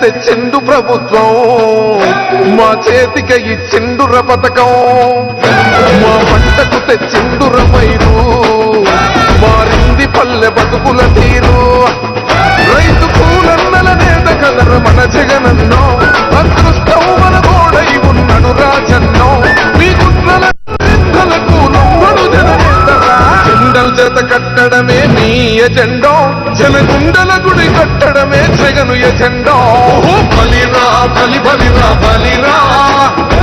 తెచ్చిండు ప్రభుత్వం, మా చేతిక ఇచ్చిండుర పథకం, మా పంటకు తెచ్చిండుర పైరు, మారింది పల్లె బతుకుల తీరు. రైతు పూలన్నల నేత కదర మన జగనన్నో, అదృష్టం మన గోడై ఉన్నడు రాజన్నో, మీ గుట్ల నిందలకు నమ్మడు జననేతరా. జెండలు జత కట్టడమే మీ ఎజెండో, జనగుండల గుడి కట్టడమే జగను ఎజెండో. బలిరా బలి బలిరా బలిరా,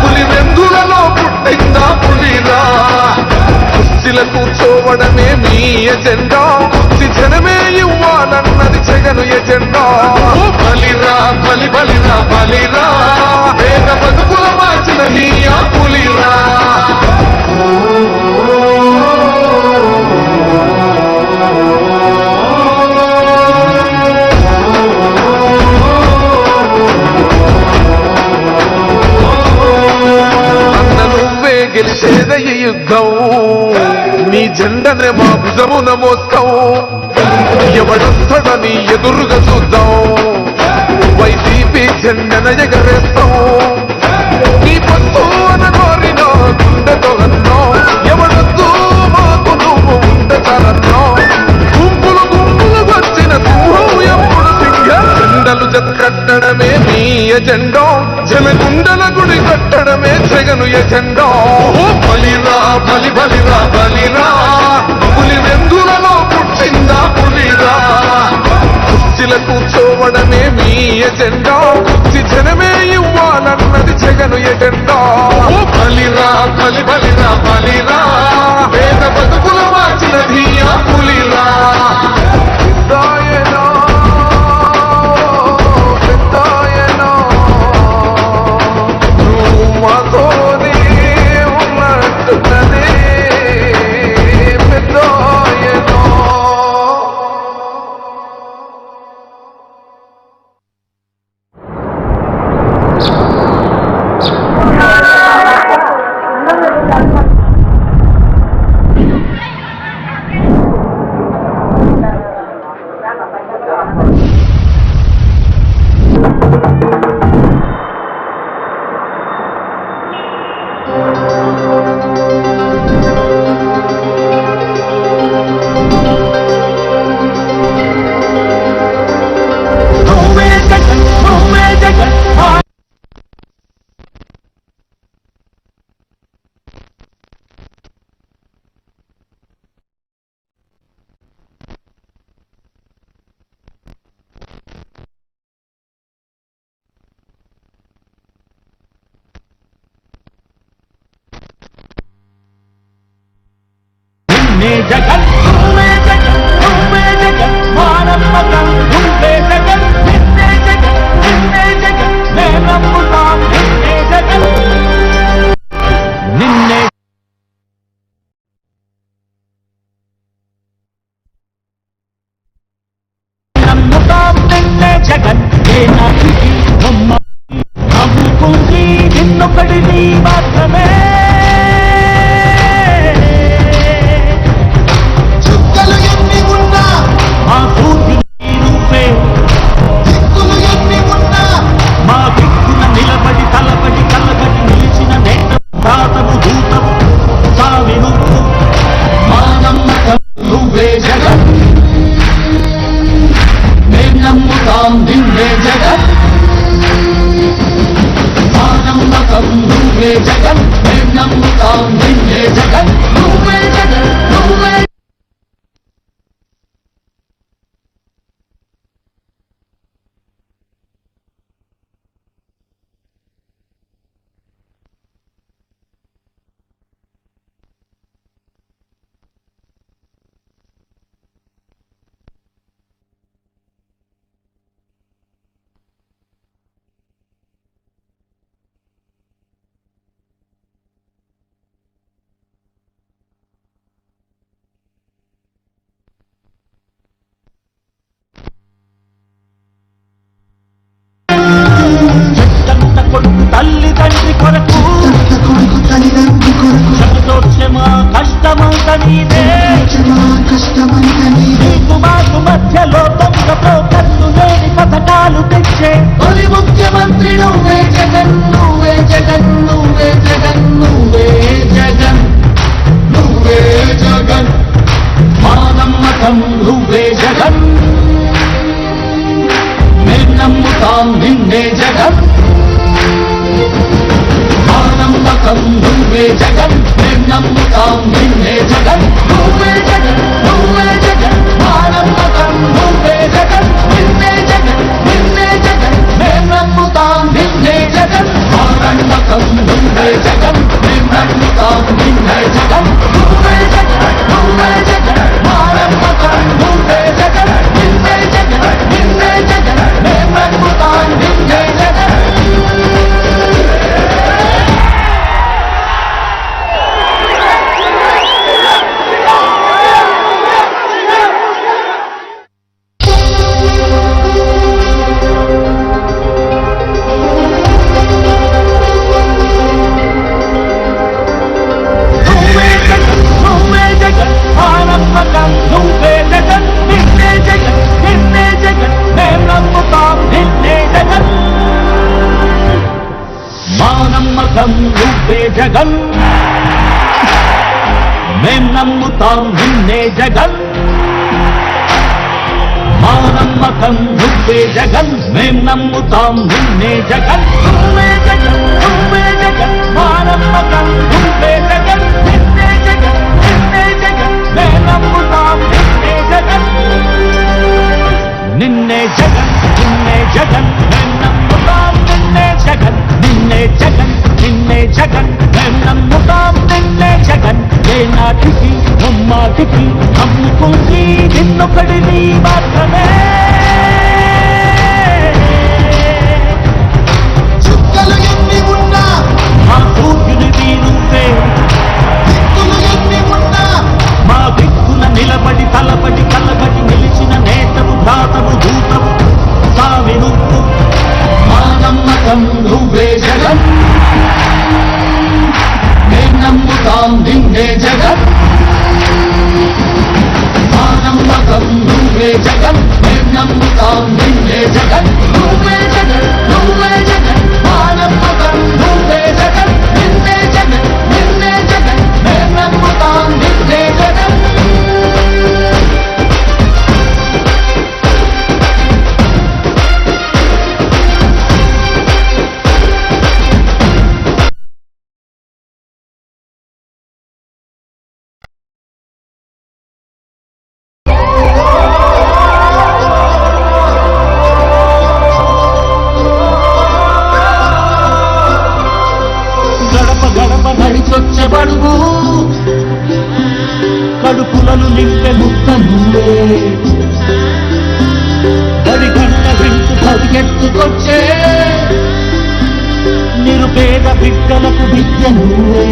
పులి వెందులలో పుట్టిందా పులిరా. కుర్చీల కూర్చోవడమే మీ ఎజెండా, కుర్చీ జనమే ఇవ్వాలన్నది జగను ఎజెండా. బలిరా బలి బలిరా బలిరా, పేద బతుకుల మార్చిన నీ ఆ పులిరా. గెలిచేదయ్య యుద్ధం, నీ జెండనే మా భుజమున మోస్తాం, ఎవడొస్తాడని ఎదురుగా చూద్దాం, వైసీపీ జెండన ఎగరేస్తాం. నీ పొత్తు అనగోరినో గుండెతో అన్నో, ఎవడొద్దు మాకు నువ్వు ఉండతారన్నో, గుంపులు గుంపులు వచ్చిన సింహం ఎప్పుడు సింహం. జెండలు జత కట్టడమే మీ ఎజెండో, జనగుండల గుడి కట్టడమే జగను ఎజెండో. బలిరా బలి బలిరా బలిరా, పులి వెందులలో పుట్టిందా పులిరా. కుర్చీల కూర్చోవడమే మీ ఎజెండా, కుర్చీ జనమే ఇవ్వాలన్నది జగను ఎజెండా. బలిరా బలి బలిరా బలిరా, పేద బతుకుల మార్చినది ఆ పులిరా. జగన్ నువ్వే జగన్ నువ్వే జగన్ మానమ్మకం నువ్వే జగన్ నిన్నే జగన్ నిన్నే జగన్ నేను నమ్ముతాం నిన్నే జగన్ నిన్నే నమ్ముతాం నిన్నే జగన్ ఏనాటికి నమ్ముకుంది నిన్నొకడిని మాత్రమే. తల్లిదండ్రి కొరకు సంతోషమా కష్టమంత నీదే, నీకు మాకు మధ్యలో దొంగ బ్రోకర్లు లేని పథకాలు తెచ్చే నమ్ముతాం నిన్నే జగన్ మా నమ్మకం నువ్వే జగన్ మేం నమ్ముతాం నిన్నే జగన్ నువ్వే జగన్ నువ్వే జగన్ మా నమ్మకం నువ్వే జగన్ నిన్నే జగన్ నిన్నే జగన్ మేం నమ్ముతాం నిన్నే జగన్ మా నమ్మకం నువ్వే జగన్ మేం నమ్ముతాం నిన్నే జగన్ నువ్వే జగన్ నువ్వే జగన్ మా నమ్మకం నువ్వే జగన్ నిన్నే జగన్ నిన్నే జగన్ మేం నమ్ముతాం నిన్నే జగన్ జగన్ మేం నమ్ముతాం నిన్నే జగన్ మా నమ్మకం నువ్వే జగన్ మేం నమ్ముతాం నిన్నే జగన్ నువ్వే జగన్ నువ్వే జగన్ మా నమ్మకం నువ్వే జగన్ నిన్నే జగన్ నిన్నే జగన్ మేం నమ్ముతాం నిన్నే జగన్ నిన్నే జగన్ నిన్నే జగన్ మేం నమ్ముతాం నిన్నే జగన్ నిన్నే జగన్ నిన్నే జగన్ మేం నమ్ముతాం నిన్నే జగన్ ఏ నాటికి నమ్మాటికి నమ్ముకుంది నిన్నొకడిని మాత్రమే చుక్కలు ఎన్ని ఉన్నా మా సూర్యునివి నువ్వే దిక్కులు ఎన్ని ఉన్నా మా దిక్కున నిలబడి తలబడి కలబడి నిలిచిన నేతవు భ్రాతవు దూతవు సామి నువ్వు మా నమ్మకం నువ్వే జగన్ మేం నమ్ముతాం నిన్నే జగన్ మా నమ్మకం నువ్వే జగన్ మేం నమ్ముతాం నిన్నే జగన్ నువ్వే జగన్ నువ్వే జగన్ మా నమ్మకం నువ్వే జగన్ నిన్నే జగన్ నిన్నే జగన్ మేం నమ్ముతాం నిన్నే జగన్ నడిచొచ్చబడుగు కడుపులను నింపే ముక్క నువ్వే పది గంట వింటూ పరిగెత్తుకొచ్చే నిరుపేద బిడ్డలకు విద్య నువ్వే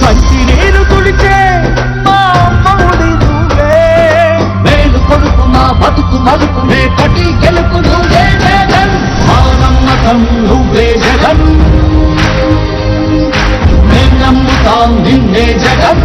కంటి నీరు తుడిచే మా అమ్మవుడి నువ్వే వేలు కొడుకు మా బతుకు మలుపు రేపటి గెలుపు నువ్వే జగన్ మా నమ్మకం నువ్వే జగన్ మేం నమ్ముతాం నిన్నే జగన్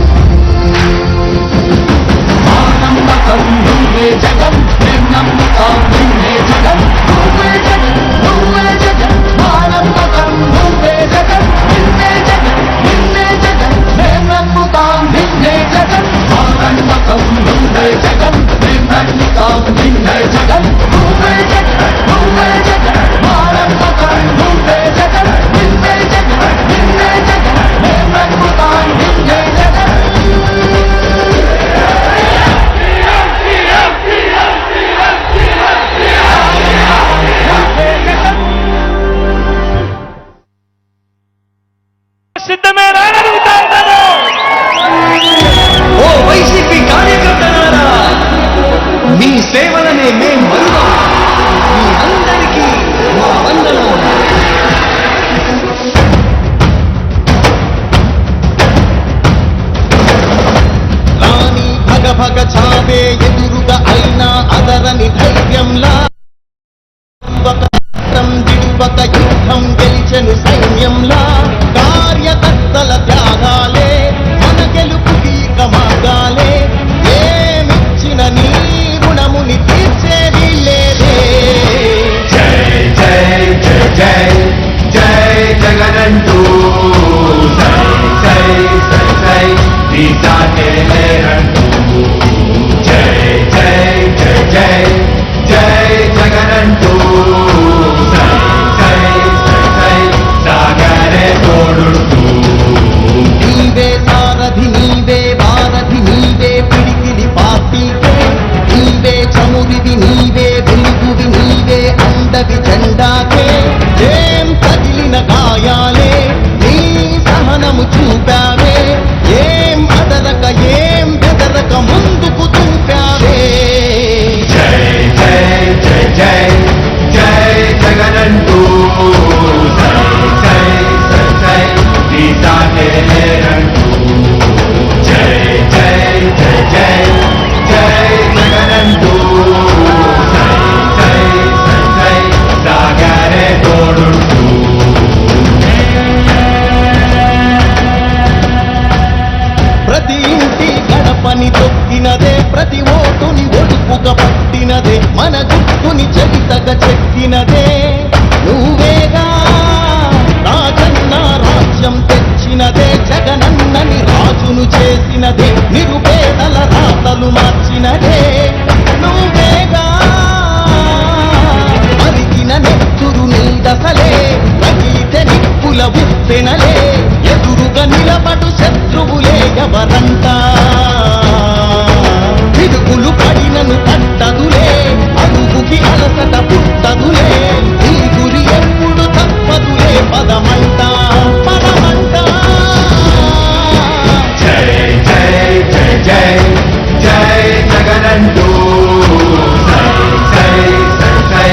మా నమ్మకం నువ్వే జగన్ మేం నమ్ముతాం నిన్నే జగన్ నువ్వే జగన్ నువ్వే జగన్ మా నమ్మకం నువ్వే జగన్ నిన్నే జగన్ నిన్నే జగన్ మేం నమ్ముతాం నిన్నే జగన్ మా నమ్మకం నువ్వే జగన్ మేం నమ్ముతాం నిన్నే జగన్ నువ్వే జగన్ నువ్వే జగన్ మా నమ్మకం నువ్వే జగన్ నిన్నే జగన్ నిన్నే జగన్ మేం నమ్ముతాం నిన్నే జగన్ సిద్ధమేనా అడుగుతా ఉన్నాను. ఓ వైసీపీ కార్యకర్తలారా, మీ సేవలనే మేం మరువం. మీ అందరికీ మా వందనం. రాణి భగ భగ చావే ఎదురుగా అయినా అదరని ధైర్యంలా విడువక యుద్ధం గెలిచెను సైన్యంలా కార్యకర్తల త్యాగాలే మన గెలుపుకి మార్గాలే ఏమిచ్చిన నీ రుణముని తీర్చేది లేదే. జై జై జై జై జై జగనంటూ సై సై సై సై నీతాకే లేరంటూ జై జై జై జై జై జగనంటూ సూర్యుడివి నీవే వెలుగువి నీవే అండవి జెండాకే ఏం తగిలిన గాయాలే నీ సహనము చూపావే ఏం అదరక ఏం బెదరక ముందుకు చూపావే జై జై జై జై జై జగనంటూ జై జై జై జై నీ సాటే లేరంటూ జై జై జై జై జై జగనంటూ జై జై జై జై సాగరే తోడుంటూ ప్రతి ఇంటి గడపని తొక్కినదే ప్రతి ఓటుని ఒడుపుగా పట్టినదే మన గుట్టుని చరితగా చెక్కినదే నువ్వేగా రాజన్న రాజ్యం తెచ్చినదే జగనన్నని రాజును చేసినదే నిరుపేదల రాతలు మార్చినదే నువ్వేగా మరిగిన నెత్తురు నీదసలే రగిలితే నిప్పుల ఉప్పెనలే ఎదురుగా నిలబడు శత్రువులే ఎవరంట పిడుగులు పడినను పట్టదులే అడుగుకి అలసట పుట్టదులే నీ గురి ఎప్పుడు తప్పదులే పదమంట పదమంట జై జై జై జై జై జగనంటూ జై జై జై జై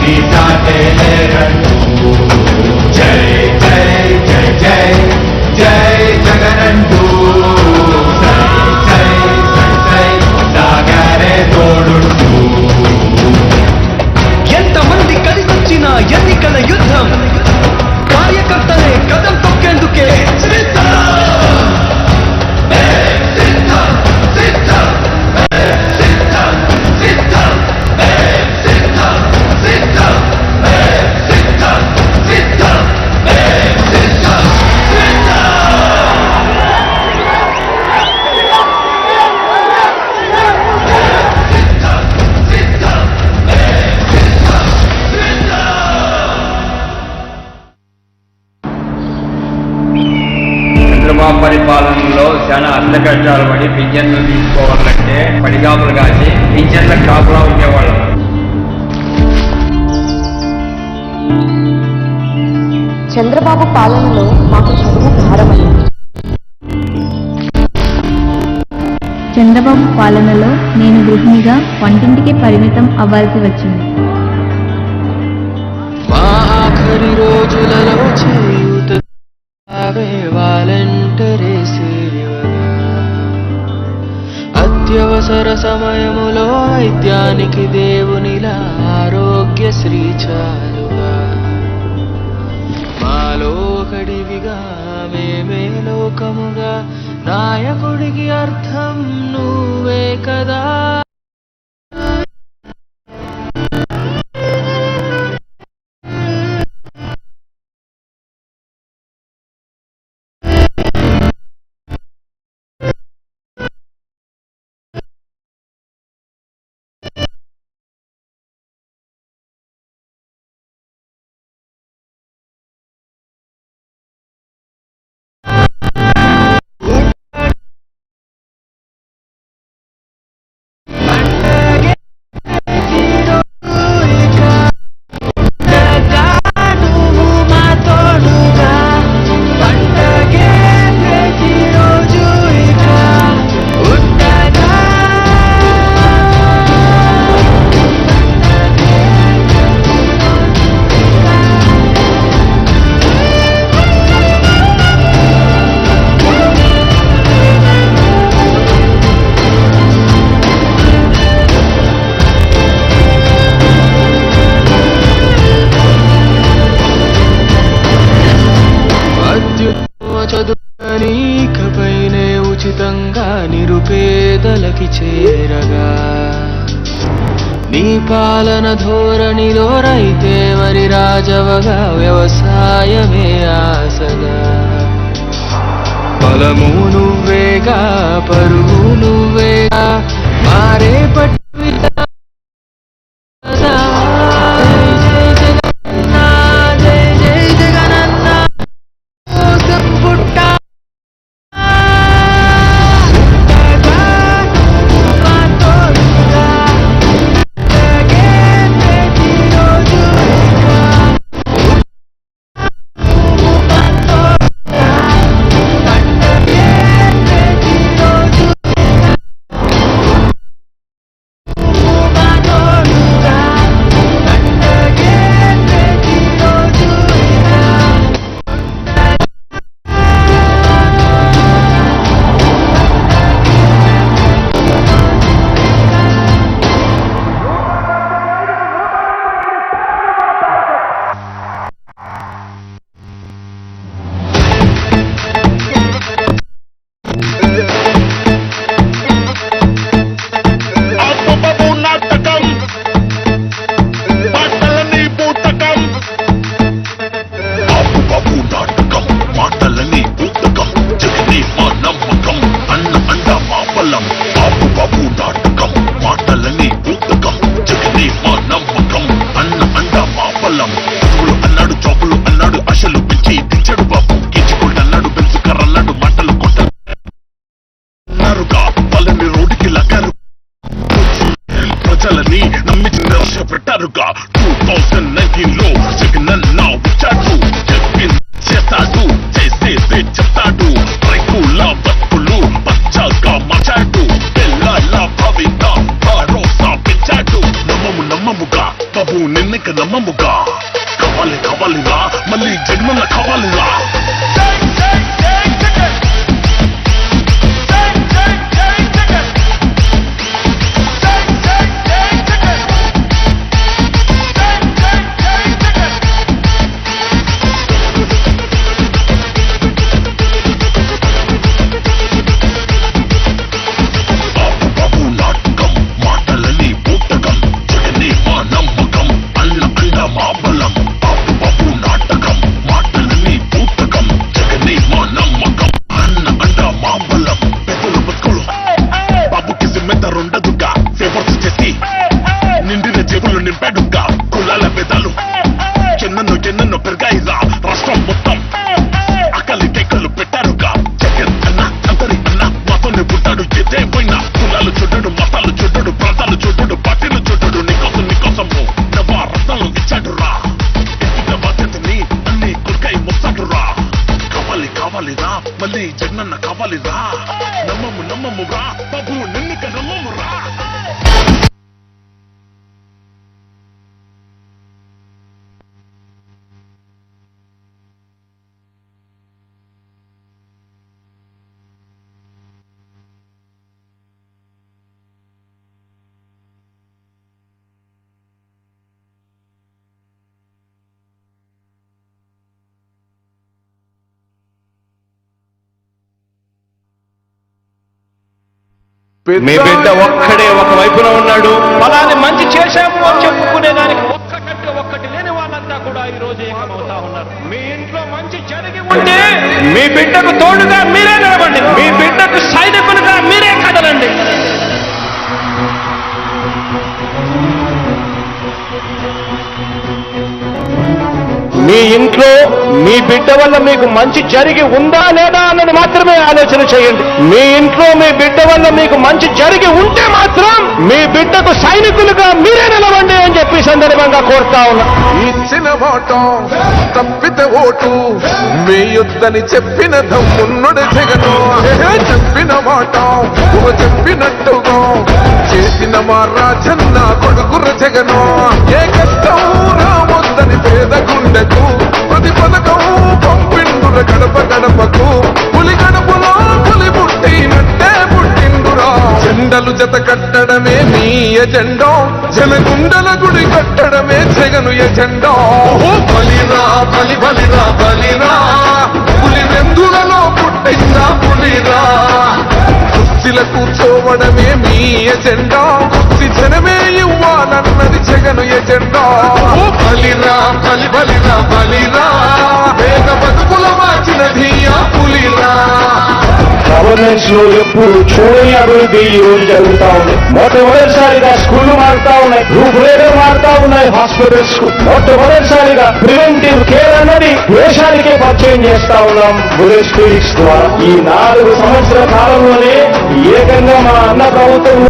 నీ సాటే లేరంటూ జై జై జై జై జై జగనంటూ జై జై జై జై సాగరే తోడుంటూ ఎంతమంది కలిసొచ్చిన ఎన్నికల యుద్ధం కార్యకర్తలే కదం తొక్కేందుకే చంద్రబాబు పరిపాలనలో చాలా అర్థకష్టాలు పడి పింఛన్లు తీసుకోవాలంటే పడిగాపులు కాసి పింఛన్ల కాపులా ఉండేవాళ్ళం. చంద్రబాబు పాలనలో మాకు చదువు భారమైంది. చంద్రబాబు పాలనలో నేను గృహిణిగా వంటింటికి పరిమితం అవ్వాల్సి వచ్చింది. మా ఆఖరి రోజులలో చేయూత వాలంటరీ సేవగా అత్యవసర సమయములో వైద్యానికి దేవునిలా ఆరోగ్యశ్రీ చాలుగా మాలో ఒకడివిగా మేమే లోకముగా నాయకుడికి అర్థం నువ్వే కదా. చదువుకపైనే ఉచితంగా నిరుపేదలకి చేరగా నీ పాలన ధోరణిలో రైతే మరి రాజవగా వ్యవసాయమే ఆసగా బలము నువ్వేగా పరువు నువ్వేగా మారే పట్టు చెప్పారుగా 2019 లో జగనన్న వచ్చాడు చేస్తాడు చేసేదే చెప్తాడు రైతుల బతుకులు పచ్చగా మార్చాడు పిల్లల భవిత భరోసా పెంచాడు నమ్మముగా బాబు నిన్నక నమ్మముగా కావాలిరా మళ్ళీ జగనన్న కావాలిరా నిండిన జేబులు నింపాడుగా కులాల పెదాలు ఎన్నెన్నో పెరిగాయిరా రాష్ట్రం మొత్తం అక్కలి కేకలు పెట్టారుగా జగన్ అన్న అందరి అన్న మాతోనే పుట్టాడు ఎదే పోయినా కులాలు చూడడు మతాలు చూడడు ప్రాంతాలు చూడడు పార్టీలు చూడడు నీకోసము నవా రత్నాలు ఇచ్చాడురా ఎత్తుట బాధ్యతని అన్ని కొరకై మొత్తాడురా కావాలిరా మళ్ళీ జగనన్న కావాలిరా నమ్మమురా బాబు నిన్నిక నమ్మమురా మీ బిడ్డ ఒక్కడే ఒక వైపున ఉన్నాడు. ఫలాన్ని మంచి చేశాము అని చెప్పుకునే దానికి ఒక్కటంటే ఒక్కటి లేని వాళ్ళంతా కూడా ఈ రోజు ఏకమవుతా ఉన్నారు. మీ ఇంట్లో మంచి జరిగి ఉంటే మీ బిడ్డకు తోడుగా మీరే నిలబండి, మీ బిడ్డకు సైనికులుగా మీరే కదలండి. మీ ఇంట్లో మీ బిడ్డ వల్ల మీకు మంచి జరిగి ఉందా లేదా అన్నది మాత్రమే ఆలోచన చేయండి. మీ ఇంట్లో మీ బిడ్డ వల్ల మీకు మంచి జరిగి ఉంటే మాత్రం మీ బిడ్డకు సైనికులుగా మీరే నిలవండి అని చెప్పి సందర్భంగా కోరుతా ఉన్నా. ఇచ్చిన మాట తప్పితే ఓటు వేయొద్దని చెప్పిన దమ్మున్నడు జగను చెప్పిన మాట చెప్పినట్టుగా చేసిన మా రాజన్న కొడుకుర జగను ఏ కష్టం రావద్దని పేద గుండెకు ప్రతి పథకం పంపిండుర గడపకు పులి గడపలో పులి పుట్టినట్టే పుట్టిండురా జెండలు జత కట్టడమే మీ ఎజెండా జనగుండల గుడి కట్టడమే జగను ఎజెండా బలిరా బలిరా పులి వెందులలో పుట్టిన పులిరా కుర్చీల కూర్చోవడమే మీ ఎజెండా కుర్చీ జనమే ఇవ్వాలన్నది జగను ఎజెండా బలిరా బలిరా పేద బతుకుల మార్చినది ఆ పులిరా. గవర్నెన్స్ లో ఎప్పుడు చూడని అభివృద్ధి ఈ రోజు జరుగుతా ఉంది. మొట్టమొదటిసారిగా స్కూళ్లు మారుతా ఉన్నాయి, రూపురేఖలు మారుతా ఉన్నాయి, హాస్పిటల్స్ కు మొట్టమొదటిసారిగా ప్రివెంటివ్ కేర్ అన్నది దేశానికే పరిచయం చేస్తా ఉన్నాం బుల్లెట్ క్లినిక్స్ ద్వారా. ఈ 4 సంవత్సరాల కాలంలోనే ఏకంగా మా అన్న ప్రభుత్వం